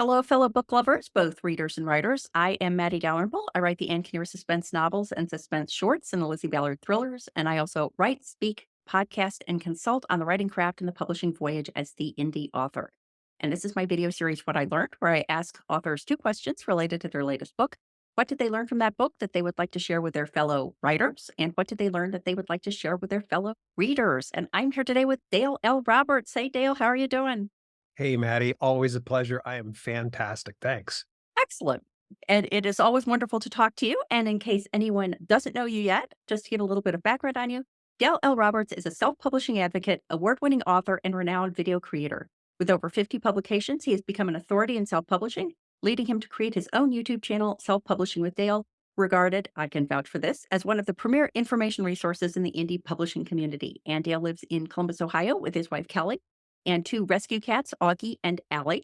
Hello, fellow book lovers, both readers and writers. I am Matty Dalrymple. I write the Ann Kinnear Suspense Novels and Suspense Shorts and the Lizzy Ballard Thrillers. And I also write, speak, podcast, and consult on the writing craft and the publishing voyage as the indie author. And this is my video series, What I Learned, where I ask authors two questions related to their latest book. What did they learn from that book that they would like to share with their fellow writers? And what did they learn that they would like to share with their fellow readers? And I'm here today with Dale L. Roberts. Hey, Dale, how are you doing? Hey, Maddie, always a pleasure. I am fantastic. Thanks. Excellent. And it is always wonderful to talk to you. And in case anyone doesn't know you yet, just to give a little bit of background on you, Dale L. Roberts is a self publishing advocate, award winning author, and renowned video creator. With over 50 publications, he has become an authority in self publishing, leading him to create his own YouTube channel, Self Publishing with Dale, regarded, I can vouch for this, as one of the premier information resources in the indie publishing community. And Dale lives in Columbus, Ohio with his wife, Kelli, and two rescue cats, Auggie and Allie.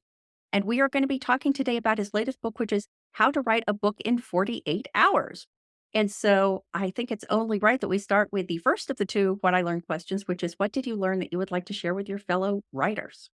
And we are going to be talking today about his latest book, which is How to Write a Book in 48 Hours. And so I think it's only right that we start with the first of the two What I Learned questions, which is what did you learn that you would like to share with your fellow writers?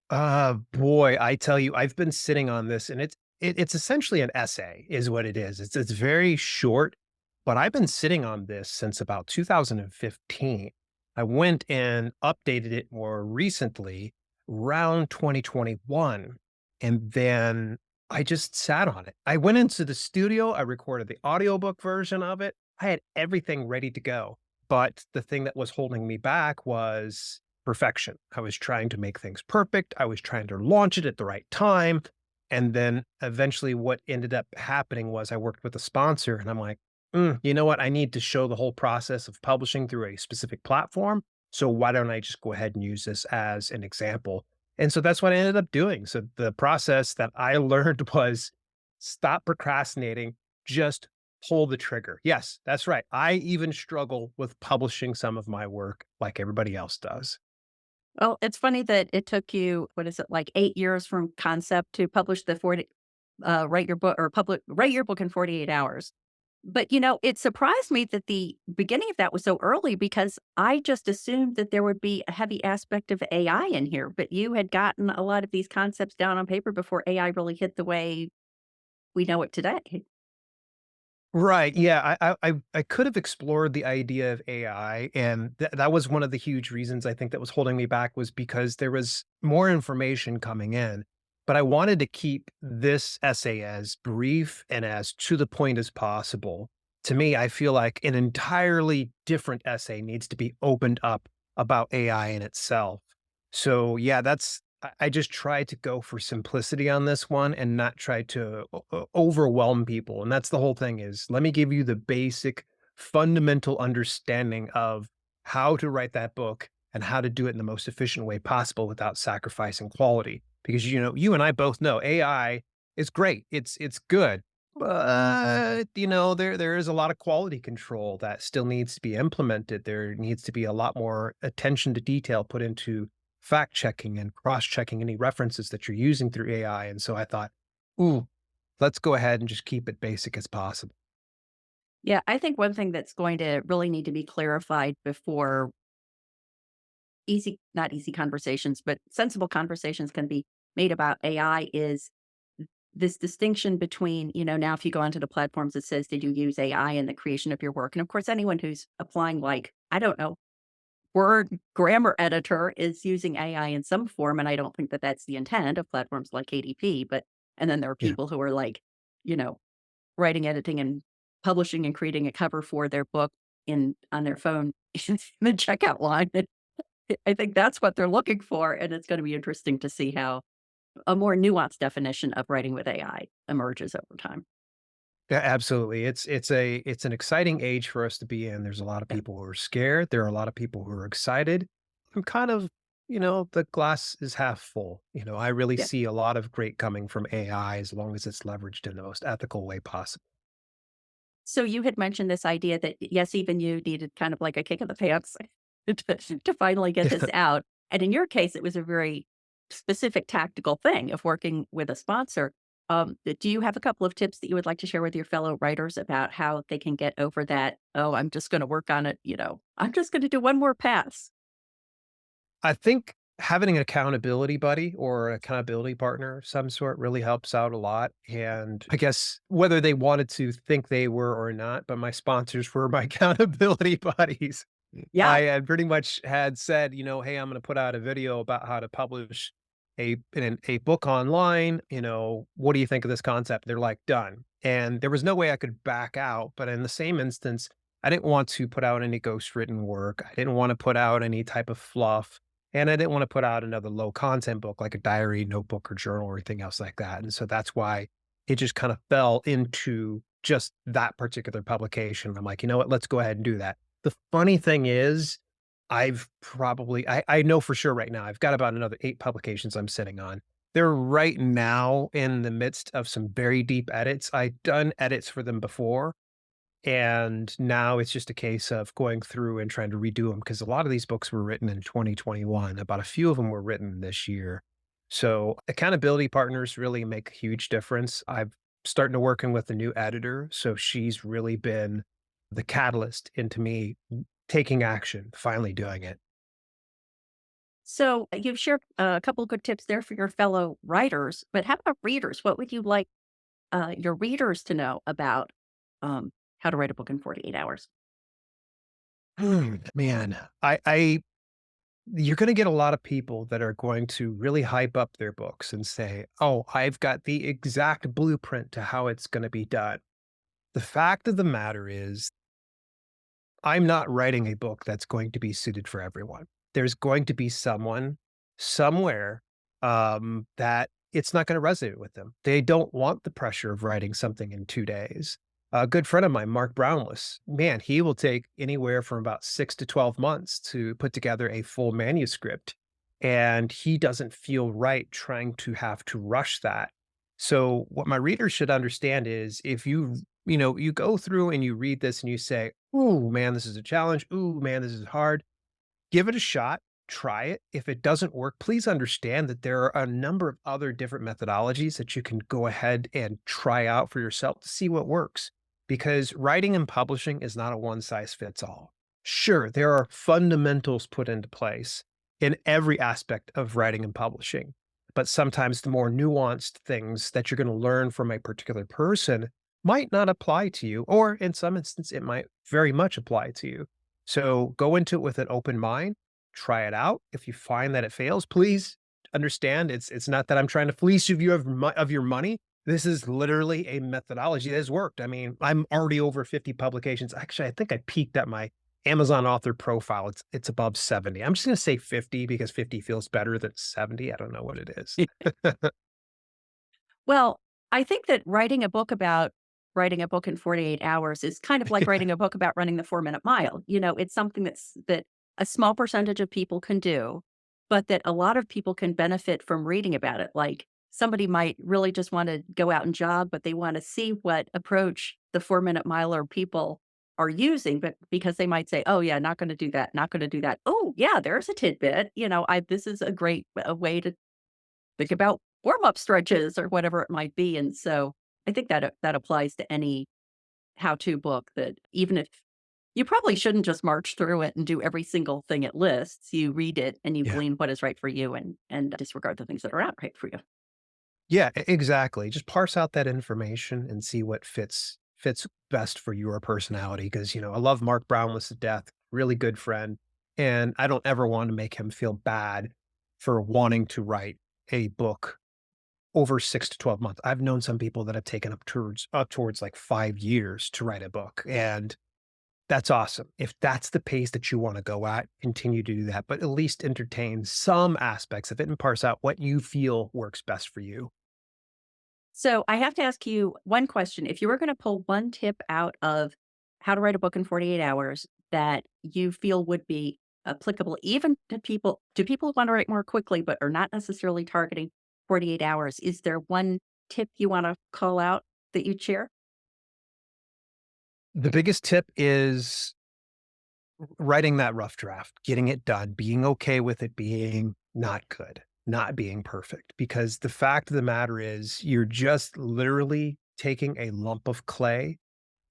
Boy, I tell you, I've been sitting on this and it's essentially an essay is what it is. It's very short, but I've been sitting on this since about 2015. I went and updated it more recently around 2021, and then I just sat on it. I went into the studio, I recorded the audiobook version of it. I had everything ready to go. But the thing that was holding me back was perfection. I was trying to make things perfect. I was trying to launch it at the right time. And then eventually what ended up happening was I worked with a sponsor and I'm like, you know what? I need to show the whole process of publishing through a specific platform. So why don't I just go ahead and use this as an example? And so that's what I ended up doing. So the process that I learned was stop procrastinating, just pull the trigger. Yes, that's right. I even struggle with publishing some of my work like everybody else does. Well, it's funny that it took you, what is it, like 8 years from concept to publish the 40, write your book or write your book in 48 hours. But, it surprised me that the beginning of that was so early because I just assumed that there would be a heavy aspect of AI in here, but you had gotten a lot of these concepts down on paper before AI really hit the way we know it today. Right. Yeah. I could have explored the idea of AI, and that was one of the huge reasons I think that was holding me back was because there was more information coming in, but I wanted to keep this essay as brief and as to the point as possible. To me, I feel like an entirely different essay needs to be opened up about AI in itself. So yeah, I just tried to go for simplicity on this one and not try to overwhelm people. And that's the whole thing is let me give you the basic fundamental understanding of how to write that book and how to do it in the most efficient way possible without sacrificing quality. Because you and I both know AI is great. It's good. But there is a lot of quality control that still needs to be implemented. There needs to be a lot more attention to detail put into fact checking and cross checking any references that you're using through AI. And so I thought, ooh, let's go ahead and just keep it basic as possible. Yeah, I think one thing that's going to really need to be clarified before not easy conversations, but sensible conversations can be made about AI is this distinction between, now if you go onto the platforms, it says, did you use AI in the creation of your work? And of course, anyone who's applying, like, I don't know, word grammar editor is using AI in some form. And I don't think that that's the intent of platforms like KDP. And then there are Yeah. people who are like, you know, writing, editing, and publishing and creating a cover for their book on their phone in the checkout line. And I think that's what they're looking for. And it's going to be interesting to see how a more nuanced definition of writing with AI emerges over time. Yeah, absolutely. It's an exciting age for us to be in. There's a lot of Yeah. people who are scared. There are a lot of people who are excited. I'm kind of, the glass is half full. I really Yeah. see a lot of great coming from AI as long as it's leveraged in the most ethical way possible. So you had mentioned this idea that, yes, even you needed kind of like a kick in the pants to finally get this out. And in your case, it was a very specific tactical thing of working with a sponsor. Do you have a couple of tips that you would like to share with your fellow writers about how they can get over that? Oh, I'm just going to work on it. I'm just going to do one more pass. I think having an accountability buddy or an accountability partner of some sort really helps out a lot. And I guess whether they wanted to think they were or not, but my sponsors were my accountability buddies. Yeah. I had pretty much had said, "Hey, I'm gonna put out a video about how to publish a book online, what do you think of this concept?" They're like, "Done." And there was no way I could back out, but in the same instance, I didn't want to put out any ghostwritten work. I didn't wanna put out any type of fluff, and I didn't wanna put out another low content book like a diary, notebook, or journal or anything else like that, and so that's why it just kind of fell into just that particular publication. I'm like, "You know what? Let's go ahead and do that." The funny thing is, I know for sure right now, I've got about another 8 publications I'm sitting on. They're right now in the midst of some very deep edits. I've done edits for them before, and now it's just a case of going through and trying to redo them because a lot of these books were written in 2021. About a few of them were written this year. So accountability partners really make a huge difference. I've starting to working with a new editor, so she's really been the catalyst into me taking action, finally doing it. So you've shared a couple good tips there for your fellow writers, but how about readers? What would you like your readers to know about how to write a book in 48 hours? Man, I you're gonna get a lot of people that are going to really hype up their books and say, "Oh, I've got the exact blueprint to how it's gonna be done." The fact of the matter is I'm not writing a book that's going to be suited for everyone. There's going to be someone somewhere that it's not going to resonate with them. They don't want the pressure of writing something in 2 days. A good friend of mine, Mark Brownless, man, he will take anywhere from about 6 to 12 months to put together a full manuscript. And he doesn't feel right trying to have to rush that. So, what my readers should understand is if you go through and you read this and you say, "Ooh, man, this is a challenge. Ooh, man, this is hard." Give it a shot, try it. If it doesn't work, please understand that there are a number of other different methodologies that you can go ahead and try out for yourself to see what works. Because writing and publishing is not a one size fits all. Sure, there are fundamentals put into place in every aspect of writing and publishing, but sometimes the more nuanced things that you're going to learn from a particular person might not apply to you, or in some instance, it might very much apply to you. So go into it with an open mind, try it out. If you find that it fails, please understand it's not that I'm trying to fleece you of your money. This is literally a methodology that has worked. I mean, I'm already over 50 publications. Actually, I think I peaked at my Amazon author profile. It's above 70. I'm just going to say 50 because 50 feels better than 70. I don't know what it is. Well, I think that writing a book about writing a book in 48 hours is kind of like writing a book about running the 4-minute mile. It's something that a small percentage of people can do, but that a lot of people can benefit from reading about it. Like somebody might really just want to go out and jog, but they want to see what approach the 4-minute miler people are using, but because they might say, "Oh yeah, not going to do that, not going to do that." Oh yeah, there's a tidbit. I this is a great way to think about warm-up stretches or whatever it might be, and so I think that that applies to any how-to book that even if you probably shouldn't just march through it and do every single thing it lists, you read it and you Yeah. glean what is right for you and disregard the things that are not right for you. Yeah, exactly. Just parse out that information and see what fits best for your personality. Because I love Mark Brownless to death, really good friend, and I don't ever want to make him feel bad for wanting to write a book over 6 to 12 months. I've known some people that have taken up towards like 5 years to write a book, and that's awesome. If that's the pace that you wanna go at, continue to do that, but at least entertain some aspects of it and parse out what you feel works best for you. So I have to ask you one question. If you were going to pull one tip out of how to write a book in 48 hours that you feel would be applicable even to people who want to write more quickly but are not necessarily targeting 48 hours, is there one tip you want to call out that you'd share? The biggest tip is writing that rough draft, getting it done, being okay with it being not good, not being perfect, because the fact of the matter is you're just literally taking a lump of clay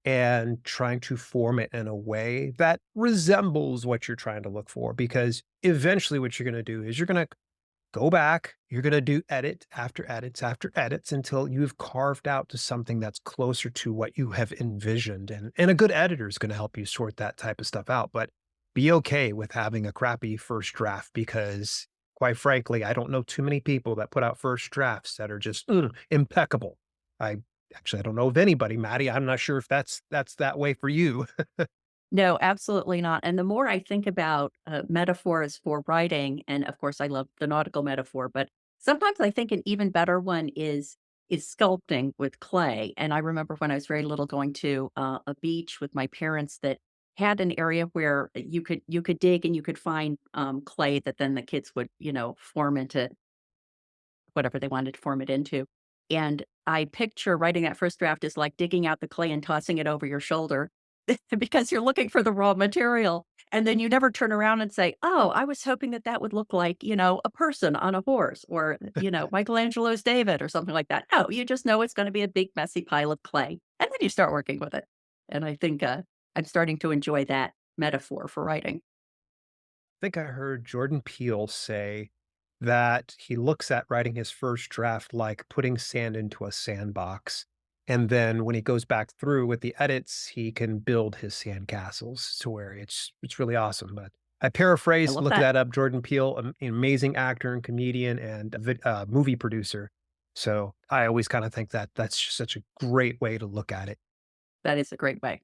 and trying to form it in a way that resembles what you're trying to look for. Because eventually, what you're going to do is you're going to go back, you're going to do edit after edits after edits until you've carved out to something that's closer to what you have envisioned. And a good editor is going to help you sort that type of stuff out. But be okay with having a crappy first draft because, quite frankly, I don't know too many people that put out first drafts that are just impeccable. I I don't know of anybody, Maddie. I'm not sure if that's that way for you. No, absolutely not. And the more I think about metaphors for writing, and of course, I love the nautical metaphor, but sometimes I think an even better one is sculpting with clay. And I remember when I was very little going to a beach with my parents that had an area where you could dig and you could find clay that then the kids would form into whatever they wanted to form it into. And I picture writing that first draft is like digging out the clay and tossing it over your shoulder because you're looking for the raw material. And then you never turn around and say, oh, I was hoping that that would look like, a person on a horse or, Michelangelo's David or something like that. No, you just know it's going to be a big, messy pile of clay. And then you start working with it. And I think I'm starting to enjoy that metaphor for writing. Think I heard Jordan Peele say that he looks at writing his first draft like putting sand into a sandbox. And then when he goes back through with the edits, he can build his sandcastles to where it's really awesome. But I I paraphrase, love look that. that up. Jordan Peele, an amazing actor and comedian and movie producer. So I always kind of think that that's just such a great way to look at it. That is a great way.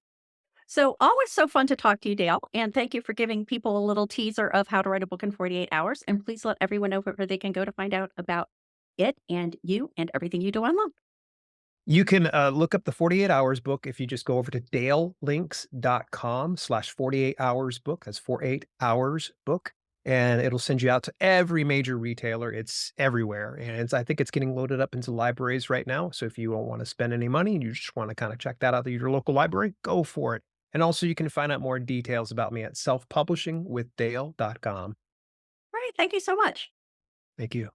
So, always so fun to talk to you, Dale. And thank you for giving people a little teaser of how to write a book in 48 hours. And please let everyone know where they can go to find out about it and you and everything you do online. You can look up the 48 hours book if you just go over to dalelinks.com/48 hours book. That's 48 hours book. And it'll send you out to every major retailer. It's everywhere. And I think it's getting loaded up into libraries right now. So if you don't want to spend any money and you just want to kind of check that out at your local library, go for it. And also you can find out more details about me at selfpublishingwithdale.com. All right. Thank you so much. Thank you.